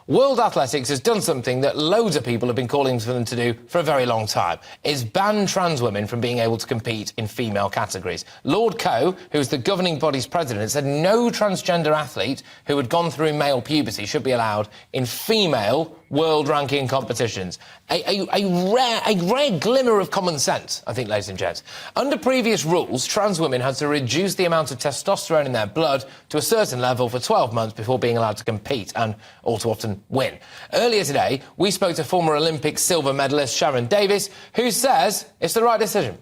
World Athletics has done something that loads of people have been calling for them to do for a very long time. It's banned trans women from being able to compete in female categories. Lord Coe, who's the governing body's president, said no transgender athlete who had gone through male puberty should be allowed in female world ranking competitions. A rare glimmer of common sense, I think, ladies and gents. Under previous rules, trans women had to reduce the amount of testosterone in their blood to a certain level for 12 months before being allowed to compete and all too often win. Earlier today, we spoke to former Olympic silver medalist Sharon Davis, who says it's the right decision.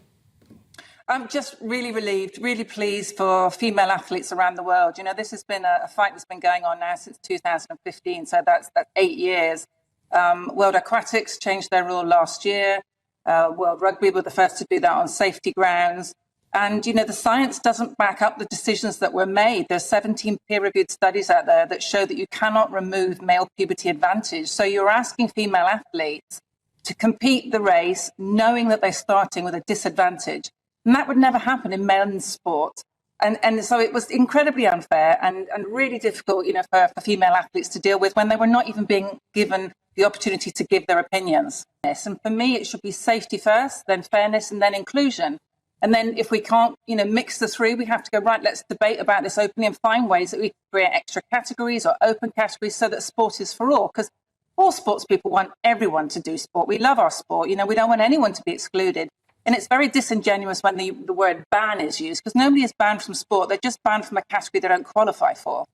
I'm just really relieved, really pleased for female athletes around the world. You know, this has been a fight that's been going on now since 2015, so that's 8 years. World Aquatics changed their rule last year. World Rugby were the first to do that on safety grounds. And, you know, the science doesn't back up the decisions that were made. There's 17 peer-reviewed studies out there that show that you cannot remove male puberty advantage. So you're asking female athletes to compete the race knowing that they're starting with a disadvantage. And that would never happen in men's sport. And so it was incredibly unfair and really difficult, you know, for female athletes to deal with when they were not even being given the opportunity to give their opinions. And for me, it should be safety first, then fairness, and then inclusion. And then if we can't, you know, mix the three, we have to go, right, let's debate about this openly and find ways that we can create extra categories or open categories so that sport is for all. Because all sports people want everyone to do sport. We love our sport. You know, we don't want anyone to be excluded. And it's very disingenuous when the word ban is used, because nobody is banned from sport. They're just banned from a category they don't qualify for.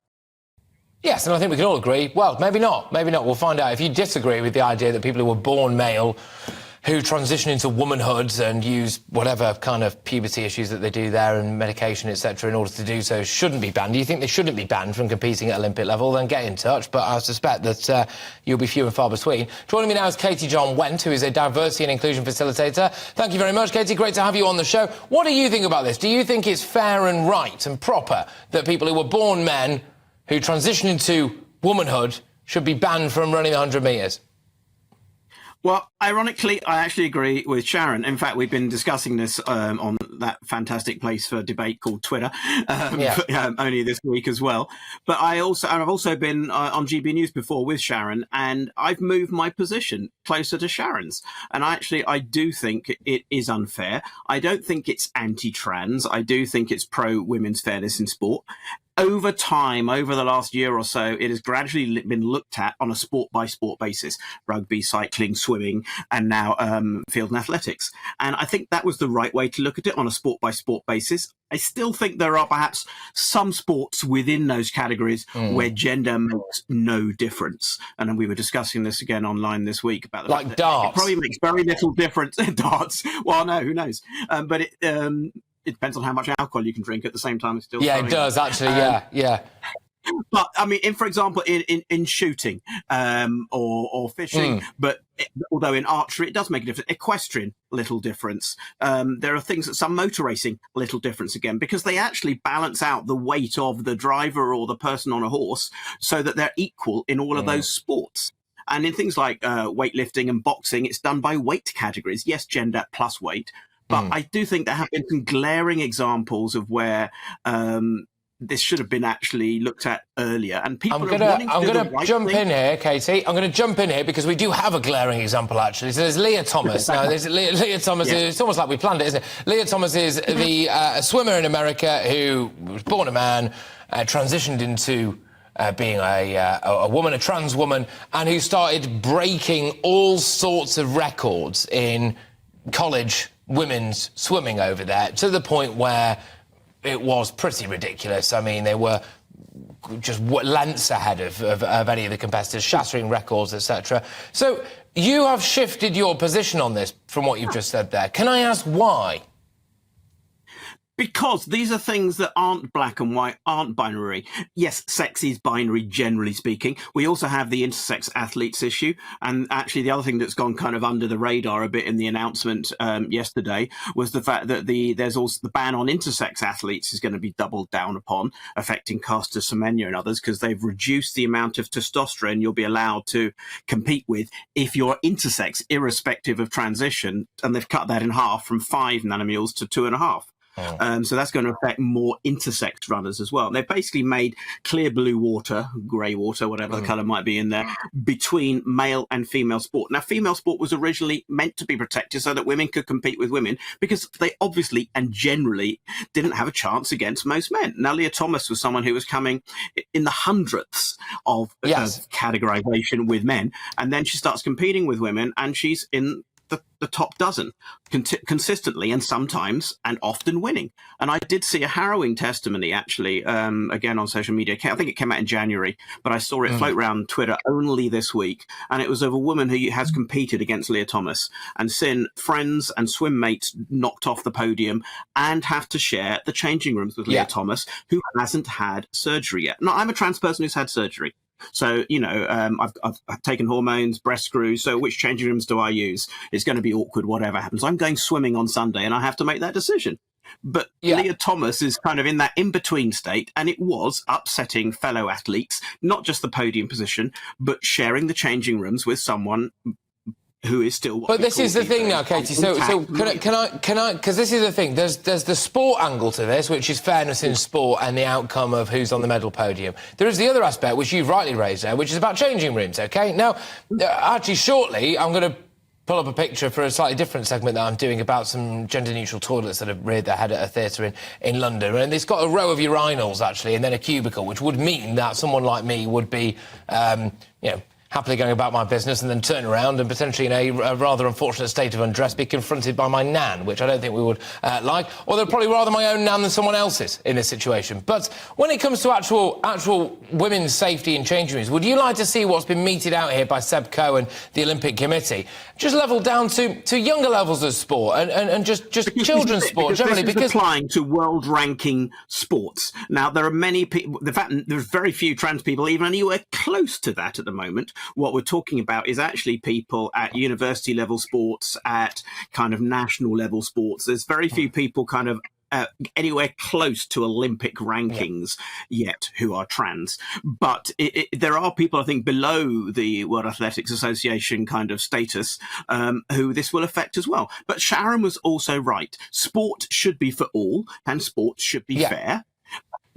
Yes, and I think we can all agree, well, maybe not. We'll find out. If you disagree with the idea that people who were born male who transition into womanhood and use whatever kind of puberty issues that they do there and medication, etc., in order to do so shouldn't be banned. Do you think they shouldn't be banned from competing at Olympic level? Then get in touch, but I suspect that you'll be few and far between. Joining me now is Katy Jon Went, who is a diversity and inclusion facilitator. Thank you very much, Katy. Great to have you on the show. What do you think about this? Do you think it's fair and right and proper that people who were born men who transition into womanhood should be banned from running the 100 metres? Well, ironically, I actually agree with Sharon. In fact, we've been discussing this on that fantastic place for debate called Twitter only this week as well. But I've also been on GBNews before with Sharon, and I've moved my position closer to Sharon's. And I do think it is unfair. I don't think it's anti-trans. I do think it's pro-women's fairness in sport. Over time, over the last year or so, it has gradually been looked at on a sport-by-sport basis: rugby, cycling, swimming, and now field and athletics. And I think that was the right way to look at it, on a sport-by-sport basis. I still think there are perhaps some sports within those categories where gender makes no difference. And then we were discussing this again online this week about the like darts. It probably makes very little difference. Darts. Well, no, who knows? But it depends on how much alcohol you can drink at the same time. It's still it does actually. Yeah. But I mean, for example, in shooting or fishing, although in archery it does make a difference. Equestrian, little difference. There are things that some motor racing, little difference again, because they actually balance out the weight of the driver or the person on a horse so that they're equal in all of those sports. And in things like weightlifting and boxing, it's done by weight categories. Yes, gender plus weight. But I do think there have been some glaring examples of where this should have been actually looked at earlier. And people I'm going to jump in here, Katy. I'm going to jump in here because we do have a glaring example, actually. So there's Leah Thomas. Now, Leah Thomas, it's almost like we planned it, isn't it? Leah Thomas is the swimmer in America who was born a man, transitioned into being a woman, a trans woman, and who started breaking all sorts of records in college women's swimming over there, to the point where it was pretty ridiculous. I mean, they were just lengths ahead of any of the competitors, shattering records, etc. So you have shifted your position on this from what you've just said there. Can I ask why? Because these are things that aren't black and white, aren't binary. Yes, sex is binary, generally speaking. We also have the intersex athletes issue. And actually, the other thing that's gone kind of under the radar a bit in the announcement yesterday was the fact that there's also the ban on intersex athletes is going to be doubled down upon, affecting Caster Semenya and others, because they've reduced the amount of testosterone you'll be allowed to compete with if you're intersex, irrespective of transition. And they've cut that in half from 5 nanomoles to 2.5. So that's going to affect more intersex runners as well. They've basically made clear blue water, grey water, whatever the colour might be in there, between male and female sport. Now, female sport was originally meant to be protected so that women could compete with women, because they obviously and generally didn't have a chance against most men. Now, Leah Thomas was someone who was coming in the hundredths of categorization with men, and then she starts competing with women, and she's in the top dozen consistently, and sometimes and often winning. And I did see a harrowing testimony, actually, again on social media. I think it came out in January, but I saw it float around Twitter only this week. And it was of a woman who has competed against Leah Thomas and seen friends and swim mates knocked off the podium and have to share the changing rooms with Leah Thomas, who hasn't had surgery yet. Now, I'm a trans person who's had surgery. So, you know, I've taken hormones, breast screws. So which changing rooms do I use? It's going to be awkward, whatever happens. I'm going swimming on Sunday and I have to make that decision. But Leah Thomas is kind of in that in-between state, and it was upsetting fellow athletes, not just the podium position, but sharing the changing rooms with someone who is still... But this is the thing now, Katy. So can I? Because this is the thing. There's the sport angle to this, which is fairness in sport and the outcome of who's on the medal podium. There is the other aspect, which you've rightly raised there, which is about changing rooms, OK? Now, actually, shortly, I'm going to pull up a picture for a slightly different segment that I'm doing about some gender-neutral toilets that have reared their head at a theatre in London. And it's got a row of urinals, actually, and then a cubicle, which would mean that someone like me would be, you know, happily going about my business and then turn around and potentially in a rather unfortunate state of undress be confronted by my nan, which I don't think we would like, or they're probably rather my own nan than someone else's in this situation. But when it comes to actual women's safety in changing rooms, would you like to see what's been meted out here by Seb Coe and the Olympic Committee just level down to younger levels of sport and just children's sport generally? Because this is applying to world ranking sports. Now, there are many people, in fact, there's very few trans people even anywhere close to that at the moment. What we're talking about is actually people at university level sports, at kind of national level sports. There's very few people kind of anywhere close to Olympic rankings yet who are trans. But there are people, I think, below the World Athletics Association kind of status who this will affect as well. But Sharon was also right. Sport should be for all, and sport should be fair.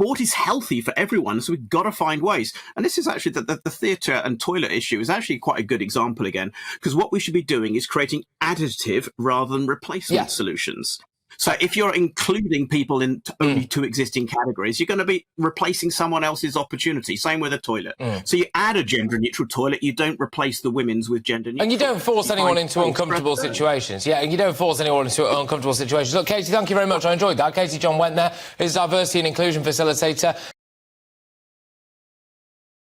Sport is healthy for everyone, so we've got to find ways. And this is actually the theatre and toilet issue is actually quite a good example again, because what we should be doing is creating additive rather than replacement solutions. So if you're including people in only two existing categories, you're going to be replacing someone else's opportunity. Same with a toilet. So you add a gender-neutral toilet, you don't replace the women's with gender-neutral. And you don't force anyone into uncomfortable situations. Yeah, and you don't force anyone into uncomfortable situations. Look, Katy, thank you very much. I enjoyed that. Katy Jon Went there, who's diversity and inclusion facilitator.